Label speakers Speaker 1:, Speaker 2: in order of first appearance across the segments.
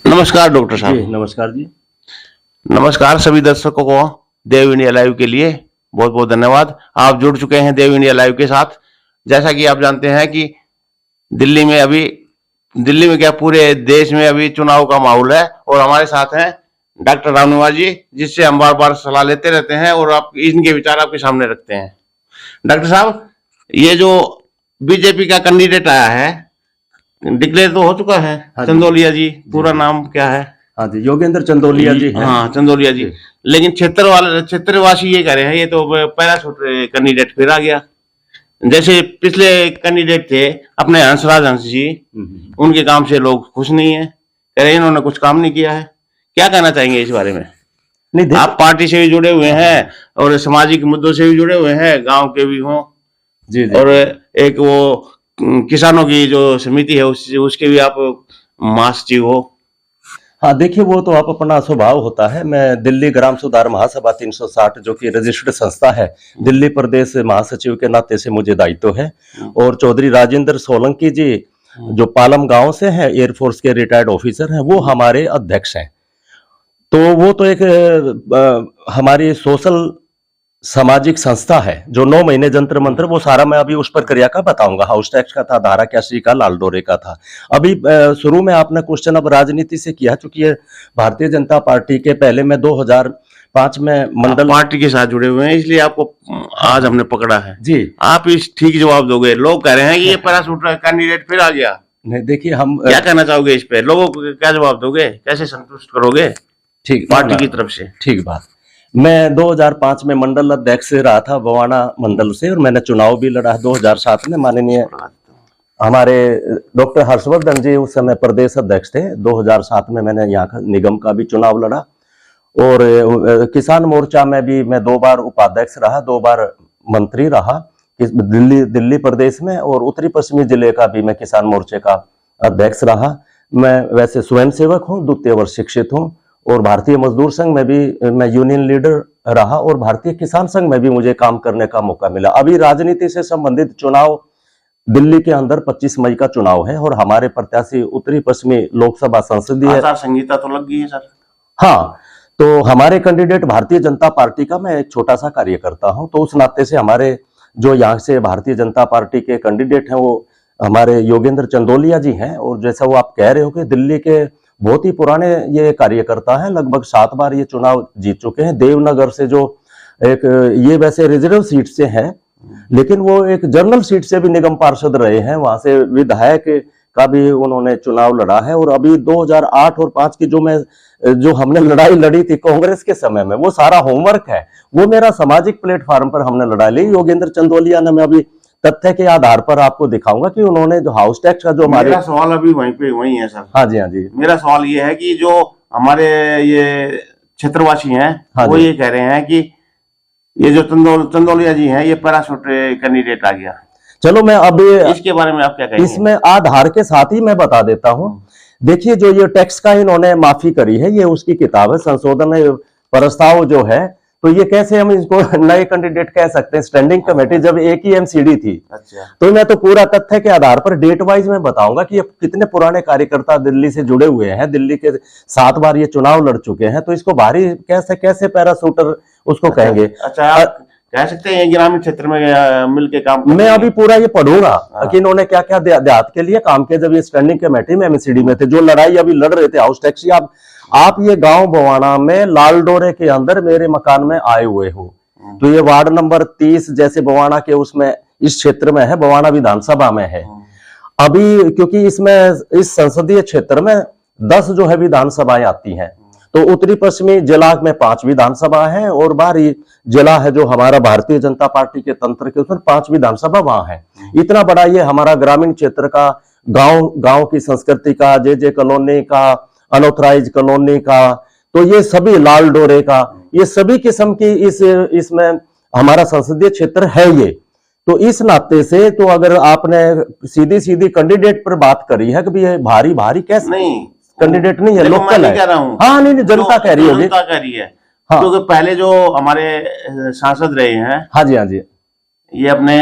Speaker 1: नमस्कार डॉक्टर साहब।
Speaker 2: जी नमस्कार जी।
Speaker 1: नमस्कार सभी दर्शकों को देव इंडिया लाइव के लिए बहुत बहुत धन्यवाद। आप जुड़ चुके हैं देव इंडिया लाइव के साथ। जैसा कि आप जानते हैं कि दिल्ली में क्या पूरे देश में अभी चुनाव का माहौल है और हमारे साथ हैं डॉक्टर राम निवास जी, जिससे हम बार बार सलाह लेते रहते हैं और आप इनके विचार आपके सामने रखते हैं। डॉक्टर साहब, ये जो बीजेपी का कैंडिडेट आया है, डिक्लेयर तो हो चुका है,
Speaker 2: हाँ
Speaker 1: चंदोलिया जी, पूरा नाम क्या है?
Speaker 2: हाँ जी, योगेंद्र चंदोलिया जी हैं।
Speaker 1: हाँ, चंदोलिया जी। लेकिन क्षेत्रवासी ये कह रहे हैं ये तो पैराशूट कैंडिडेट फिर आ गया। जैसे पिछले कैंडिडेट थे अपने हंस जी, उनके काम से लोग खुश नहीं है, कह रहे इन्होंने कुछ काम नहीं किया है। क्या कहना चाहेंगे इस बारे में?
Speaker 2: नहीं,
Speaker 1: आप पार्टी से भी जुड़े हुए हैं और सामाजिक मुद्दों से भी जुड़े हुए हैं, गांव के भी हों
Speaker 2: जी जी।
Speaker 1: और एक वो किसानों की जो समिति है उसके भी आप महासचिव हो।
Speaker 2: हाँ देखिए, वो तो आप अपना स्वभाव होता है। मैं दिल्ली ग्राम सुधार महासभा 360 जो कि रजिस्टर्ड संस्था है, दिल्ली प्रदेश महासचिव के नाते से मुझे दायित्व है। और चौधरी राजेंद्र सोलंकी जी जो पालम गांव से हैं, एयरफोर्स के रिटायर्ड ऑफिसर हैं, वो हमारे अध्यक्ष हैं। तो वो तो एक हमारी सोशल सामाजिक संस्था है जो 9 महीने जंतर मंत्र, वो सारा मैं अभी उस प्रक्रिया का बताऊंगा। हाउस टैक्स का था, धारा 81 का, लाल डोरे का था। अभी शुरू में आपने क्वेश्चन अब राजनीति से किया, चूंकि ये भारतीय जनता पार्टी के पहले मैं 2005 में मंडल
Speaker 1: पार्टी के साथ जुड़े हुए हैं, इसलिए आपको आज हमने पकड़ा है
Speaker 2: जी।
Speaker 1: आप इस ठीक जवाब दोगे। लोग कह रहे हैं कि ये पैराशूट कैंडिडेट फिर आ गया।
Speaker 2: नहीं देखिए, हम
Speaker 1: क्या कहना चाहोगे इस पे? लोगों को क्या जवाब दोगे, कैसे संतुष्ट करोगे
Speaker 2: ठीक
Speaker 1: पार्टी की तरफ से?
Speaker 2: ठीक बात। मैं 2005 में मंडल अध्यक्ष रहा था बवाना मंडल से, और मैंने चुनाव भी लड़ा 2007 में। माननीय हमारे डॉक्टर हर्षवर्धन जी उस समय प्रदेश अध्यक्ष थे। 2007 में मैंने यहाँ का निगम का भी चुनाव लड़ा, और किसान मोर्चा में भी मैं 2 बार उपाध्यक्ष रहा, 2 बार मंत्री रहा दिल्ली प्रदेश में, और उत्तरी पश्चिमी जिले का भी मैं किसान मोर्चे का अध्यक्ष रहा। मैं वैसे स्वयंसेवक हूँ, द्वितीय वर्ष शिक्षित हूँ, और भारतीय मजदूर संघ में भी मैं यूनियन लीडर रहा, और भारतीय किसान संघ में भी मुझे काम करने का मौका मिला। अभी राजनीति से संबंधित चुनाव दिल्ली के अंदर 25 मई का चुनाव है, और हमारे प्रत्याशी उत्तरी पश्चिमी लोकसभा संसदीय
Speaker 1: आचार संहिता तो लग गई है सर।
Speaker 2: हाँ, तो हमारे कैंडिडेट भारतीय जनता पार्टी का मैं एक छोटा सा कार्यकर्ता हूं, तो उस नाते से हमारे जो यहाँ से भारतीय जनता पार्टी के कैंडिडेट हैं वो हमारे योगेंद्र चंदोलिया जी हैं। और जैसा वो आप कह रहे हो कि दिल्ली के बहुत ही पुराने ये कार्यकर्ता हैं, लगभग 7 बार ये चुनाव जीत चुके हैं। देवनगर से जो एक ये वैसे रिजर्व सीट से हैं, लेकिन वो एक जनरल सीट से भी निगम पार्षद रहे हैं, वहां से विधायक का भी उन्होंने चुनाव लड़ा है। और अभी 2008 और 5 की जो हमने लड़ाई लड़ी थी कांग्रेस के समय में, वो सारा होमवर्क है, वो मेरा सामाजिक प्लेटफॉर्म पर हमने लड़ाई ली। योगेंद्र चंदोलिया ने, मैं अभी तथ्य के आधार पर आपको दिखाऊंगा कि उन्होंने जो हाउस टैक्स का जो हमारे,
Speaker 1: मेरा सवाल अभी वही है सर।
Speaker 2: हाँ जी हाँ जी,
Speaker 1: मेरा सवाल ये है कि जो हमारे ये क्षेत्रवासी हैं,
Speaker 2: हाँ
Speaker 1: वो
Speaker 2: जी,
Speaker 1: ये कह रहे हैं कि ये जो चंदोलिया जी हैं ये पैराशूट कैंडिडेट आ गया।
Speaker 2: चलो मैं अभी
Speaker 1: इसके बारे में आप क्या कहेंगे?
Speaker 2: इसमें आधार के साथ ही मैं बता देता हूं। देखिए, जो ये टैक्स का इन्होंने माफी करी है, ये उसकी किताब है, संशोधन प्रस्ताव जो है। तो ये कैसे हम इसको नए कैंडिडेट कह सकते हैं? स्टैंडिंग कमेटी जब एक ही एमसीडी थी।
Speaker 1: अच्छा।
Speaker 2: तो मैं तो पूरा तथ्य के आधार पर डेट वाइज में बताऊंगा कि ये कितने पुराने कार्यकर्ता दिल्ली से जुड़े हुए हैं, दिल्ली के 7 बार ये चुनाव लड़ चुके हैं, तो इसको भारी कैसे पैराशूटर उसको कहेंगे।
Speaker 1: अच्छा, आप कह सकते हैं ग्रामीण क्षेत्र में मिलके काम करते
Speaker 2: मैं
Speaker 1: हैं?
Speaker 2: अभी पूरा ये पढ़ूंगा कि इन्होंने क्या क्या देहात के लिए काम किया जब ये स्टैंडिंग कमेटी में एमसीडी में थे। जो लड़ाई अभी लड़ रहे थे हाउस टैक्स की, आप ये गांव बवाना में लाल डोरे के अंदर मेरे मकान में आए हुए हो, तो ये वार्ड नंबर 30 जैसे बवाना के उसमें इस क्षेत्र में है, बवाना विधानसभा में है। अभी क्योंकि इसमें इस संसदीय क्षेत्र में 10 जो है विधानसभाएं आती हैं, तो उत्तरी पश्चिमी जिला में 5 विधानसभा है, और बाहरी जिला है जो हमारा भारतीय जनता पार्टी के तंत्र के, उसमें 5 विधानसभा वहां है। इतना बड़ा ये हमारा ग्रामीण क्षेत्र का, गांव की संस्कृति का, जे कॉलोनी का, अनऑथराइज कॉलोनी का, तो ये सभी लाल डोरे का, ये सभी किस्म की इसमें हमारा संसदीय क्षेत्र है ये। तो इस नाते से तो अगर आपने सीधी कैंडिडेट पर बात करी है कि भी ये भारी कैसे,
Speaker 1: नहीं
Speaker 2: कैंडिडेट नहीं है, लोकल है।
Speaker 1: कह रहा हूँ।
Speaker 2: हाँ नहीं, जनता कह रही होगी,
Speaker 1: जनता कह रही है।
Speaker 2: हाँ।
Speaker 1: क्योंकि पहले जो हमारे सांसद रहे हैं,
Speaker 2: हाँ जी हाँ जी,
Speaker 1: ये अपने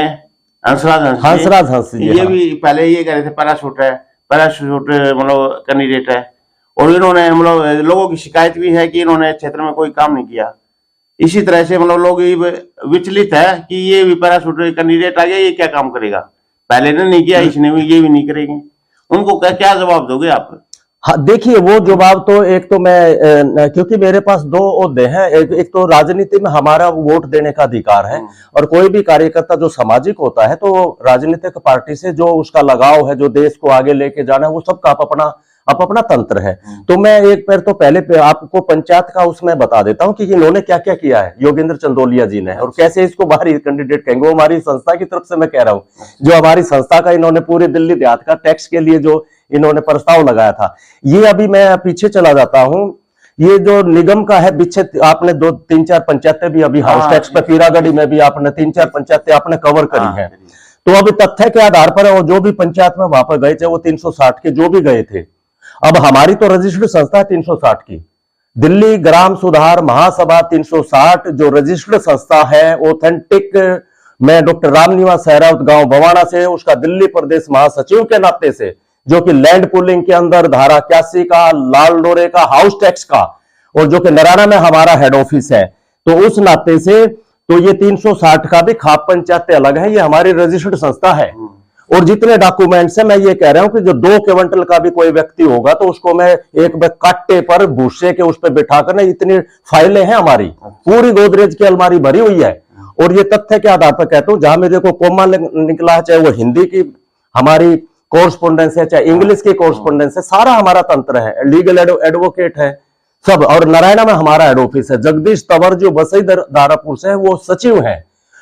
Speaker 1: हंसराज हंस जी,
Speaker 2: जी,
Speaker 1: ये
Speaker 2: हाँ।
Speaker 1: भी पहले ये कह रहे थे पैराशूट मतलब कैंडिडेट है। और इन्होंने मतलब लोगों की शिकायत भी है कि इन्होंने क्षेत्र में कोई काम नहीं किया। इसी तरह से मतलब लोग ये विचलित है कि ये भी पैराशूट कैंडिडेट आ गया, ये क्या काम करेगा, पहले ने नहीं किया, इसने भी ये भी नहीं करेंगे। उनको क्या क्या जवाब दोगे आप?
Speaker 2: हाँ, देखिए वो जवाब तो एक तो मैं क्योंकि मेरे पास दो ओहदे हैं, एक तो राजनीति में हमारा वोट देने का अधिकार है, और कोई भी कार्यकर्ता जो सामाजिक होता है तो राजनीतिक पार्टी से जो उसका लगाव है, जो देश को आगे लेके जाना है, वो सबका अपना तंत्र है। तो मैं एक पैर तो पहले आपको पंचायत का उसमें बता देता हूं कि इन्होंने क्या क्या किया है योगेंद्र चंदोलिया जी ने, और कैसे इसको बाहरी कैंडिडेट कहेंगे, वो हमारी संस्था की तरफ से मैं कह रहा हूं, जो हमारी संस्था का इन्होंने पूरे दिल्ली देहात का टैक्स के लिए जो इन्होंने प्रस्ताव लगाया था। ये अभी मैं पीछे चला जाता हूं, ये जो निगम का है विच्छेद, आपने 2-3-4 पंचायतें भी अभी हाउस टैक्स पे पीरागढ़ी में भी आपने 3-4 पंचायतें आपने कवर करी है। तो अभी तथ्य के आधार पर वो जो भी पंचायत में वहां पर गए थे वो 360 के जो भी गए थे। अब हमारी तो रजिस्टर्ड संस्था है 360 की, दिल्ली ग्राम सुधार महासभा 360 जो रजिस्टर्ड संस्था है, ऑथेंटिक, मैं डॉक्टर रामनिवास सहरावत गांव बवाना से, उसका दिल्ली प्रदेश महासचिव के नाते से, जो कि लैंड पुलिंग के अंदर धारा 81 का, लाल डोरे का, हाउस टैक्स का, और जो कि नराना में हमारा हेड ऑफिस है, तो उस नाते से तो ये 360 का भी खाप पंचायतें अलग है, ये हमारी रजिस्टर्ड संस्था है। और जितने डॉक्यूमेंट्स है, मैं ये कह रहा हूं कि जो 2 क्विंटल का भी कोई व्यक्ति होगा तो उसको मैं एक काट्टे पर भूसे के उस पर बिठा कर, इतनी फाइलें हैं हमारी, पूरी गोदरेज की अलमारी भरी हुई है। और ये तथ्य के आधार पर कहता हूं, जहां मेरे को कोमा निकला है, चाहे वो हिंदी की हमारी कोर्सपोंडेंस है, चाहे इंग्लिश की कोर्सपोंडेंस है, सारा हमारा तंत्र है, लीगल एडवोकेट है सब। और नारायणा में हमारा हेड ऑफिस है, जगदीश तंवर जो बसई दारापुर से है वो सचिव है,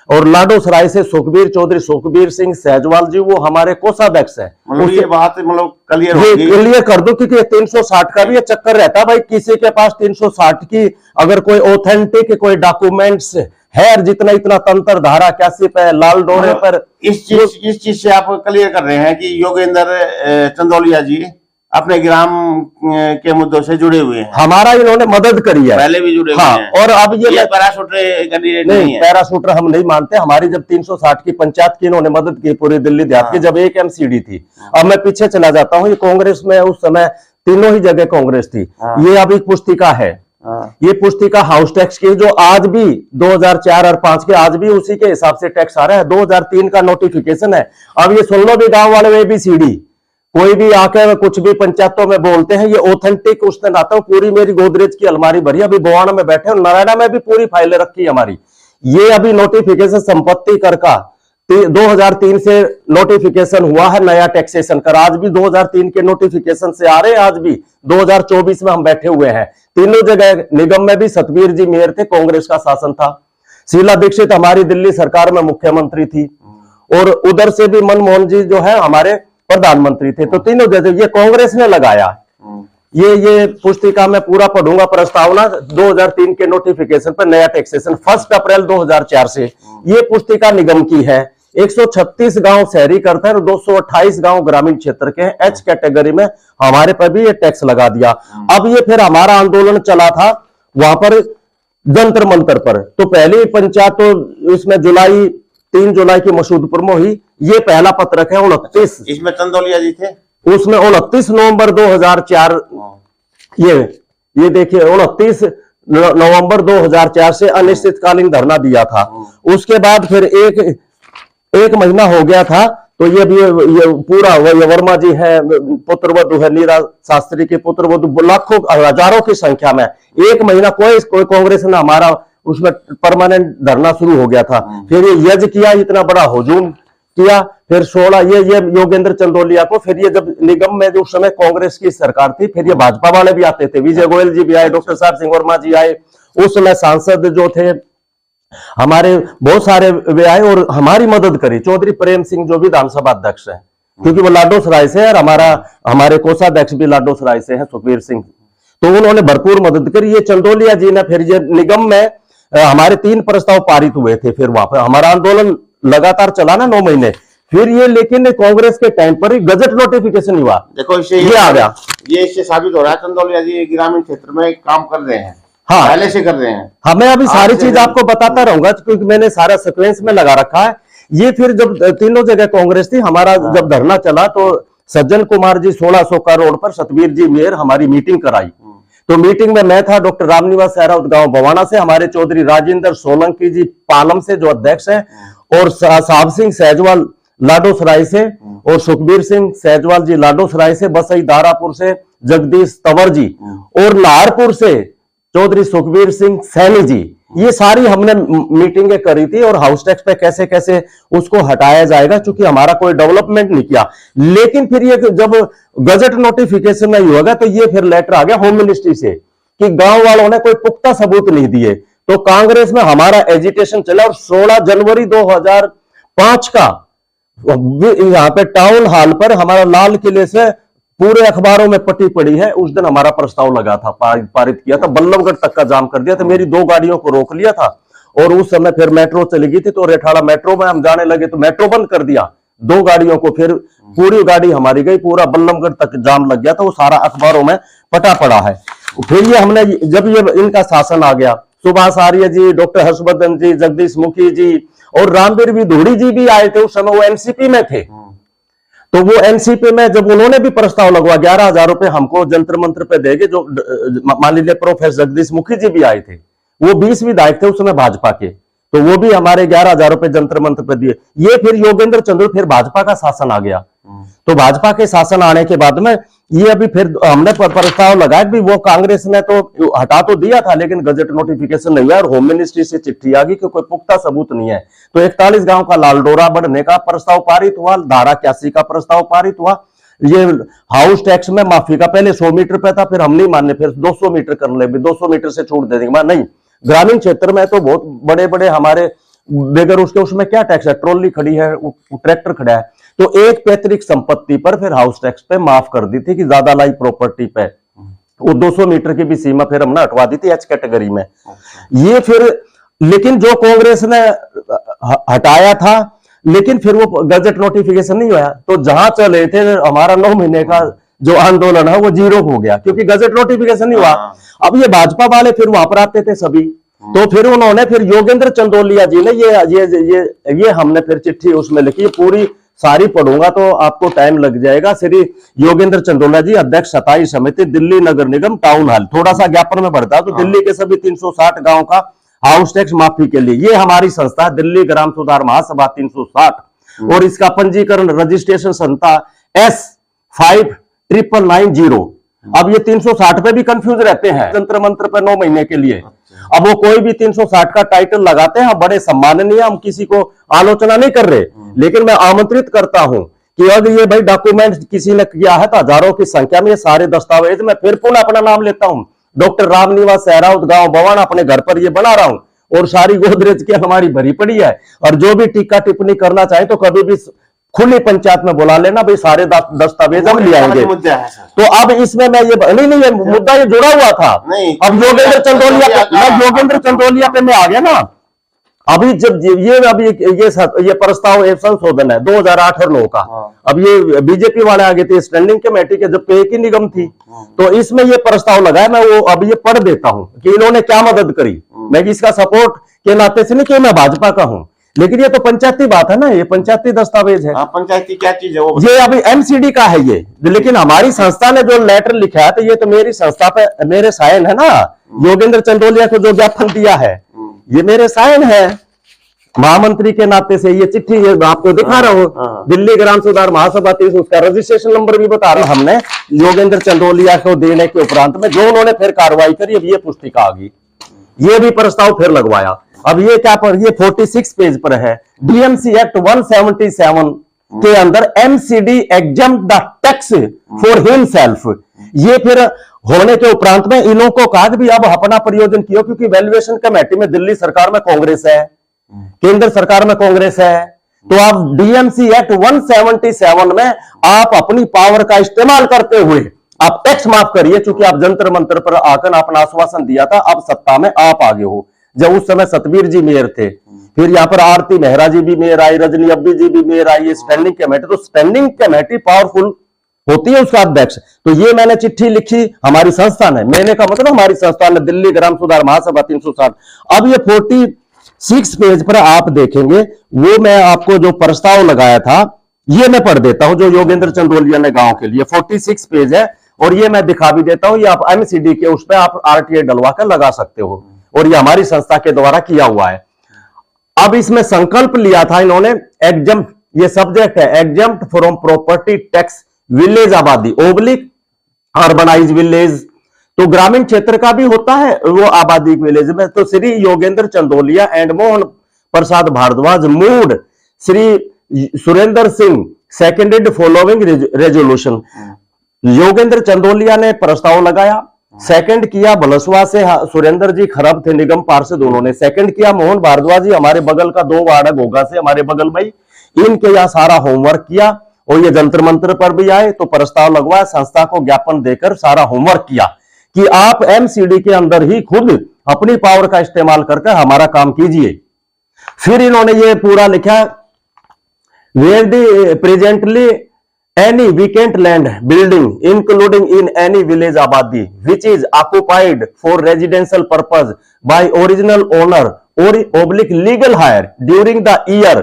Speaker 2: और लाडो सराय से सुखबीर चौधरी, सुखबीर सिंह सहजवाल जी वो हमारे कोषाध्यक्ष है।
Speaker 1: मतलब ये बात मतलब क्लियर
Speaker 2: कर दो, क्योंकि 360 का भी ये चक्कर रहता है भाई, किसी के पास 360 की अगर कोई ऑथेंटिक कोई डॉक्यूमेंट्स है, जितना इतना तंत्र धारा 81 पे, लाल डोरे पर,
Speaker 1: इस चीज से आप क्लियर कर रहे हैं कि योगेंद्र चंदोलिया जी अपने ग्राम के मुद्दों से जुड़े हुए हैं,
Speaker 2: हमारा इन्होंने मदद करी है,
Speaker 1: पहले भी जुड़े हुए हैं।
Speaker 2: और अब ये
Speaker 1: पैराशूटर कैंडिडेट नहीं है,
Speaker 2: पैराशूटर हम नहीं मानते। हमारी जब 360 की पंचायत की इन्होंने मदद की पूरी दिल्ली देहात की, जब एक MCD थी। अब मैं पीछे चला जाता हूँ, ये कांग्रेस में उस समय तीनों ही जगह कांग्रेस थी। ये अभी पुस्तिका है, ये पुस्तिका हाउस टैक्स की, जो आज भी 2004 और 5 के आज भी उसी के हिसाब से टैक्स आ रहा है। 2003 का नोटिफिकेशन है। अब ये सुन लो भी गांव वाले, ABCD कोई भी आके कुछ भी पंचायतों में बोलते हैं, ये ऑथेंटिक उसने नाता, पूरी मेरी गोदरेज की अलमारी भरी, अभी बवाना में बैठे और नारायणा में भी पूरी फाइलें रखी हमारी। ये अभी नोटिफिकेशन संपत्ति कर का 2003 से नोटिफिकेशन हुआ है, नया टैक्सेशन कर, आज भी 2003 के नोटिफिकेशन से आ रहे हैं, आज भी 2024 में हम बैठे हुए हैं। तीनों जगह निगम में भी सतबीर जी मेयर थे, कांग्रेस का शासन था। शीला दीक्षित हमारी दिल्ली सरकार में मुख्यमंत्री थी, और उधर से भी मनमोहन जी जो है हमारे प्रधानमंत्री थे। तो तीनों जगह ये कांग्रेस ने लगाया। ये पुस्तिका में पूरा पढ़ूंगा प्रस्तावना 2003 के नोटिफिकेशन पर नया टैक्सेशन 1 अप्रैल 2004 से। ये पुस्तिका निगम की है। 136 गांव शहरी करते हैं और 228 गांव ग्रामीण क्षेत्र के हैं। H कैटेगरी में हमारे पर भी ये टैक्स लगा दिया। अब ये फिर हमारा आंदोलन चला था वहां पर जंतर मंतर पर। तो पहली पंचायत तो इसमें 3 जुलाई की मसूदपुर में हुई। ये पहला पत्रक है 29,
Speaker 1: इसमें चंदोलिया जी थे।
Speaker 2: उसमें 29 नवंबर 2004, ये देखिए 29 नवंबर 2004 से अनिश्चितकालीन धरना दिया था। उसके बाद फिर एक महीना हो गया था। तो ये भी ये पूरा वर्मा जी है, पुत्रवधु है, नीरा शास्त्री के पुत्रवधु, लाखों हजारों की संख्या में। एक महीना कोई कांग्रेस ने हमारा उसमें परमानेंट धरना शुरू हो गया था। फिर ये यज्ञ किया, इतना बड़ा हुजूम किया। फिर 16 ये योगेंद्र चंदोलिया को, फिर ये जब निगम में जो उस समय कांग्रेस की सरकार थी, फिर ये भाजपा वाले भी आते थे, विजय गोयल जी भी आए, डॉक्टर साहब सिंह वर्मा जी आए, उस समय सांसद जो थे हमारे बहुत सारे वे आए और हमारी मदद करी। चौधरी प्रेम सिंह जो विधानसभा अध्यक्ष है, क्योंकि वो लाडो सराय से है, और हमारे कोषाध्यक्ष भी लाडो सराय से है, सुखबीर सिंह, तो उन्होंने भरपूर मदद करी। ये चंदोलिया जी ने फिर ये निगम में हमारे 3 प्रस्ताव पारित हुए थे। फिर वहां पर हमारा आंदोलन लगातार चला ना 9 महीने। फिर ये लेकिन कांग्रेस के टाइम पर ही गजट नोटिफिकेशन हुआ।
Speaker 1: देखो इससे
Speaker 2: ये आ गया,
Speaker 1: ये इससे साबित हो रहा है चंदोलिया जी ग्रामीण क्षेत्र में काम कर रहे हैं।
Speaker 2: हाँ,
Speaker 1: पहले से कर रहे हैं।
Speaker 2: हाँ, मैं अभी सारी चीज आपको बताता रहूंगा क्योंकि मैंने सारा सीक्वेंस में लगा रखा है। ये फिर जब तीनों जगह कांग्रेस थी, हमारा जब धरना चला तो सज्जन कुमार जी 1600 का रोड पर सतवीर जी मेयर हमारी मीटिंग कराई। तो मीटिंग में मैं था, डॉक्टर रामनिवास सहरा गांव बवाना से, हमारे चौधरी राजेंद्र सोलंकी जी पालम से जो अध्यक्ष है, और साहब सिंह सहजवाल लाडोसराय से, और सुखबीर सिंह सहजवाल जी लाडोसराय से, बसई दारापुर से जगदीश तंवर जी, और नाहरपुर से चौधरी सुखबीर सिंह सैनी जी। ये सारी हमने मीटिंगें करी थी, और हाउस टैक्स पे कैसे कैसे उसको हटाया जाएगा, क्योंकि हमारा कोई डेवलपमेंट नहीं किया। लेकिन फिर ये जब गजट नोटिफिकेशन नहीं होगा तो ये फिर लेटर आ गया होम मिनिस्ट्री से कि गांव वालों ने कोई पुख्ता सबूत नहीं दिए। तो कांग्रेस में हमारा एजिटेशन चला, और 16 जनवरी 2005 का यहाँ पे टाउन हॉल पर हमारा लाल किले से पूरे अखबारों में पटी पड़ी है, उस दिन हमारा प्रस्ताव लगा था, पारित किया था, बल्लभगढ़ तक का जाम कर दिया था, मेरी 2 गाड़ियों को रोक लिया था। और उस समय फिर मेट्रो चली गई थी, तो रेठाड़ा मेट्रो में हम जाने लगे तो मेट्रो बंद कर दिया 2 गाड़ियों को, फिर पूरी गाड़ी हमारी गई, पूरा बल्लभगढ़ तक जाम लग गया था, वो सारा अखबारों में पटा पड़ा है। फिर ये हमने, जब ये इनका शासन आ गया, सुभाष आर्य जी, डॉक्टर हर्षवर्धन जी, जगदीश मुखी जी और रामवीर विधूड़ी जी भी आए थे, उस समय वो एनसीपी में थे। तो वो एनसीपी में जब उन्होंने भी प्रस्ताव लगवा 11,000 रुपए हमको जंतर मंत्र पे देंगे, जो मान लीजिए प्रोफेसर जगदीश मुखी जी भी आए थे, वो 20 विधायक थे उस समय भाजपा के, तो वो भी हमारे 11,000 रुपए जंतर मंत्र पे दिए। ये फिर योगेंद्र चंद्र, फिर भाजपा का शासन आ गया। तो भाजपा के शासन आने के बाद में ये अभी फिर हमने प्रस्ताव लगाया कि वो कांग्रेस ने तो हटा तो दिया था, लेकिन गजट नोटिफिकेशन नहीं हुआ, और होम मिनिस्ट्री से चिट्ठी आ गई कि कोई पुख्ता सबूत नहीं है। तो 41 गांव का लालडोरा बढ़ने का प्रस्ताव पारित हुआ, धारा 81 का प्रस्ताव पारित हुआ। ये हाउस टैक्स में माफी का पहले 100 मीटर पे था, फिर हम नहीं माने, फिर 200 मीटर कर ले, 200 मीटर से छूट दे देंगे। नहीं, ग्रामीण क्षेत्र में तो बहुत बड़े बड़े हमारे बेगर उसके, उसमें क्या टैक्स है, ट्रॉली खड़ी है, ट्रैक्टर खड़ा है, तो एक पैतृक संपत्ति पर फिर हाउस टैक्स पे माफ कर दी थी कि ज्यादा लाई प्रॉपर्टी पे, वो 200 मीटर की भी सीमा फिर हमने हटवा दी थी एच कैटेगरी में। ये फिर, लेकिन जो कांग्रेस ने हटाया था, लेकिन फिर वो गजट नोटिफिकेशन नहीं हुआ, तो जहां चले थे हमारा 9 महीने का जो आंदोलन है वो 0 हो गया, क्योंकि गजट नोटिफिकेशन नहीं हुआ। अब ये भाजपा वाले फिर वहां पर आते थे सभी, तो फिर उन्होंने, फिर योगेंद्र चंदोलिया जी ने ये हमने फिर चिट्ठी उसमें लिखी, पूरी सारी पढ़ूंगा तो आपको टाइम लग जाएगा। श्री योगेंद्र चंदोलिया जी, अध्यक्ष 27 समिति, दिल्ली नगर निगम, टाउन हॉल। थोड़ा सा ज्ञापन में बढ़ता तो दिल्ली के सभी 360 गांव का हाउस टैक्स माफी के लिए, ये हमारी संस्था है दिल्ली ग्राम सुधार महासभा 360, और इसका पंजीकरण रजिस्ट्रेशन संस्था S5990। अब ये 360 पे भी कंफ्यूज रहते हैं, तंत्र मंत्र पे 9 महीने के लिए। अब वो कोई भी 360 का टाइटल लगाते हैं, हम बड़े सम्माननीय, हम किसी को आलोचना नहीं कर रहे, लेकिन मैं आमंत्रित करता हूं कि अगर ये भाई डॉक्यूमेंट किसी ने किया है तो हजारों की संख्या में ये सारे दस्तावेज, मैं फिर पुनः अपना नाम लेता हूं, डॉक्टर रामनिवास सहरा गांव बवाना, अपने घर पर ये बना रहा हूं, और सारी गोदरेज की हमारी भरी पड़ी है। और जो भी टीका टिप्पणी करना चाहे तो कभी भी खुली पंचायत में बुला लेना, भाई सारे दस्तावेज हम ले आएंगे। तो अब इसमें मैं ये नहीं, ये मुद्दा ये जुड़ा हुआ था। अब योगेंद्र चंदोलिया पे मैं आ गया ना। अभी जब ये प्रस्ताव संशोधन है 2008 और 9 का, अब ये बीजेपी वाले आ गए थे स्टैंडिंग कमेटी के, जब पे की निगम थी, तो इसमें ये प्रस्ताव लगाया, मैं वो अब ये पढ़ देता हूं कि इन्होंने क्या मदद करी। मैं इसका सपोर्ट के नाते से नहीं कि मैं भाजपा का हूं, लेकिन ये तो पंचायती बात है ना, ये पंचायती दस्तावेज है।
Speaker 1: पंचायती क्या चीज है वो?
Speaker 2: ये अभी एमसीडी का है ये, लेकिन हमारी संस्था ने जो लेटर लिखा है, तो ये तो मेरी संस्था पे मेरे साइन है ना, योगेंद्र चंदोलिया को जो ज्ञापन दिया है ये मेरे साइन है महामंत्री के नाते से। ये चिट्ठी ये आपको दिखा रहा हूँ, दिल्ली ग्राम सुधार महासभा 30, उसका रजिस्ट्रेशन नंबर भी बता रहा हूं हमने योगेंद्र चंदोलिया को देने के उपरांत में जो उन्होंने फिर कार्रवाई करी, अब ये पुस्तिका आ गई, ये भी प्रस्ताव फिर लगवाया। अब ये क्या पर, ये 46 पेज पर है, डीएमसी एक्ट 177 के अंदर MCD exempt the tax for himself. ये फिर होने के उपरांत में इन्हों को कहा कि भी अब अपना प्रयोजन किया, क्योंकि वैल्यूएशन कमेटी में दिल्ली सरकार में कांग्रेस है, केंद्र सरकार में कांग्रेस है, तो आप डीएमसी एक्ट 177 में आप अपनी पावर का इस्तेमाल करते हुए आप टैक्स माफ करिए, क्योंकि आप जंतर मंत्र पर आकर आपने आश्वासन दिया था, अब सत्ता में आप आगे हो। जब उस समय सतवीर जी मेयर थे, फिर यहाँ पर आरती मेहरा जी भी मेयर आई, रजनी अब्बी जी भी मेयर आई, स्टैंडिंग कमेटी, तो स्टैंडिंग कमेटी पावरफुल होती है उसका अध्यक्ष। तो ये मैंने चिट्ठी लिखी हमारी संस्था ने, मैंने का मतलब हमारी संस्था ने, दिल्ली ग्राम सुधार महासभा 360। अब ये 46 पेज पर आप देखेंगे, वो मैं आपको जो प्रस्ताव लगाया था ये मैं पढ़ देता हूं जो योगेंद्र चंदोलिया ने गांव के लिए 46 पेज है, और ये मैं दिखा भी देता हूं, ये आप एमसीडी के उस पर आप आरटीआई डलवा कर लगा सकते हो, और ये हमारी संस्था के द्वारा किया हुआ है। अब इसमें संकल्प लिया था इन्होंने, एग्जम्प्ट, ये सब्जेक्ट है, exempt from property tax village आबादी ओब्लिक अर्बनाइज विलेज, तो ग्रामीण क्षेत्र का भी होता है वो आबादी विलेज में। तो Shri Yogendra Chandolia and Mohan Prasad Bharadwaj moved, Shri Surendra Singh seconded following resolution. Yogendra Chandolia ने प्रस्ताव लगाया, सेकंड किया बलसवा से सुरेंद्र जी खरब थे निगम पार्षद, उन्होंने सेकंड किया। मोहन भारद्वाज जी हमारे बगल का 2 वार्ड गोगा से हमारे बगल में, इनके यहाँ सारा होमवर्क किया, और ये जंतर मंत्र पर भी आए तो प्रस्ताव लगवाया, संस्था को ज्ञापन देकर सारा होमवर्क किया कि आप एमसीडी के अंदर ही खुद अपनी पावर का इस्तेमाल करके हमारा काम कीजिए। फिर इन्होंने ये पूरा लिखा, where the presently any vacant land building including in any village abadi which is occupied for residential purpose by original owner or oblique legal hire during the year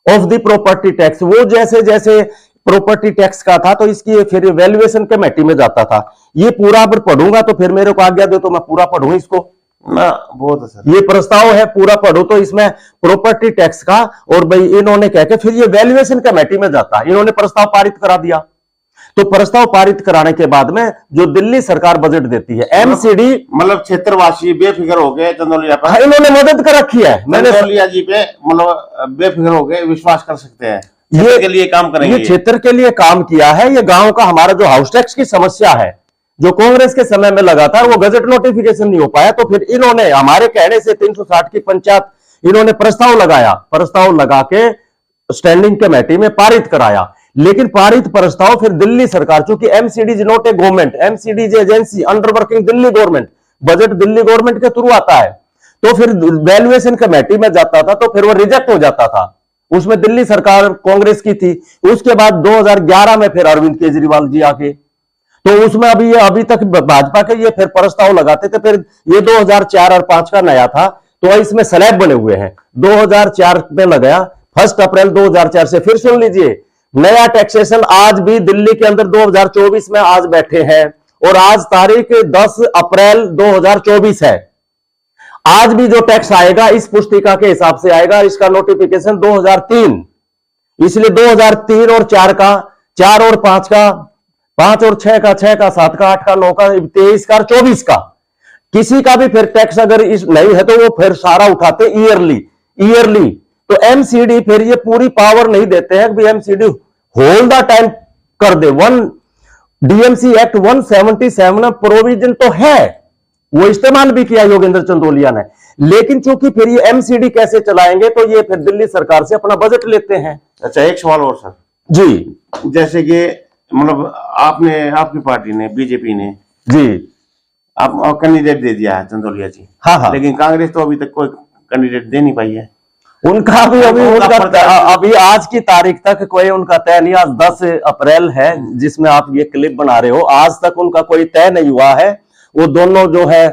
Speaker 2: of the property tax, वो जैसे जैसे property tax का था तो इसकी फिर valuation committee में जाता था। ये पूरा अगर पढ़ूंगा तो फिर मेरे को आज्ञा दो तो मैं पूरा पढ़ूं इसको
Speaker 1: ना, बहुत है सर।
Speaker 2: ये प्रस्ताव है पूरा पढ़ो तो इसमें प्रॉपर्टी टैक्स का, और भाई इन्होंने कह के फिर ये वैल्यूएशन कमेटी में जाता है। इन्होंने प्रस्ताव पारित करा दिया, तो प्रस्ताव पारित कराने के बाद में जो दिल्ली सरकार बजट देती है एमसीडी,
Speaker 1: मतलब क्षेत्रवासी बेफिक्र हो गए चंदोलिया पर,
Speaker 2: इन्होंने मदद कर रखी है। मैंने
Speaker 1: चंदोलिया जी पे मतलब बेफिक्र हो गए, विश्वास कर सकते हैं, ये के लिए काम करेंगे,
Speaker 2: ये क्षेत्र के लिए काम किया है। ये गांव का हमारा जो हाउस टैक्स की समस्या है जो कांग्रेस के समय में लगातार वो गजट नोटिफिकेशन नहीं हो पाया, तो फिर इन्होंने हमारे कहने से 360 की पंचायत इन्होंने प्रस्ताव लगाया, प्रस्ताव लगा के स्टैंडिंग कमेटी में पारित कराया। लेकिन पारित प्रस्ताव फिर दिल्ली सरकार, चूंकि MCD is not a government, MCD is agency under working Delhi government, budget Delhi government के थ्रू आता है, तो फिर वैल्यूएशन कमेटी में जाता था तो फिर वो रिजेक्ट हो जाता था। उसमें दिल्ली सरकार कांग्रेस की थी। उसके बाद 2011 में फिर अरविंद केजरीवाल जी आके, तो उसमें अभी तक भाजपा के ये फिर प्रस्ताव लगाते थे। फिर ये 2004 और 5 का नया था, तो इसमें स्लैब बने हुए हैं। 2004 में लगाया, 1 अप्रैल 2004 से फिर सुन लीजिए नया टैक्सेशन आज भी दिल्ली के अंदर 2024 में आज बैठे हैं, और आज तारीख 10 अप्रैल 2024 है। आज भी जो टैक्स आएगा इस पुस्तिका के हिसाब से आएगा, इसका नोटिफिकेशन 2003, इसलिए 2003 और 4 का, 4 और 5 का, 5 और 6 का, 6 का, 7 का, 8 का, 9 का, 23 का, 24 का, किसी का भी फिर टैक्स अगर इस नहीं है तो वो फिर सारा उठाते ईयरली। तो एमसीडी फिर ये पूरी पावर नहीं देते हैं कि एमसीडी होल द टाइम कर दे। डीएमसी एक्ट 177 प्रोविजन तो है, वो इस्तेमाल भी किया योगेंद्र चंदोलिया ने, लेकिन चूंकि फिर ये एमसीडी कैसे चलाएंगे तो ये फिर दिल्ली सरकार से अपना बजट लेते हैं।
Speaker 1: अच्छा, एक सवाल और सर
Speaker 2: जी,
Speaker 1: जैसे कि मतलब आपने, आपकी पार्टी ने, बीजेपी ने
Speaker 2: जी
Speaker 1: आप कैंडिडेट दे दिया है चंदोलिया जी,
Speaker 2: हाँ,
Speaker 1: लेकिन कांग्रेस तो अभी तक कोई कैंडिडेट दे नहीं पाई है।
Speaker 2: उनका भी अभी आज की तारीख तक कोई उनका तय नहीं। आज 10 अप्रैल है जिसमें आप ये क्लिप बना रहे हो, आज तक उनका कोई तय नहीं हुआ है। वो दोनों जो है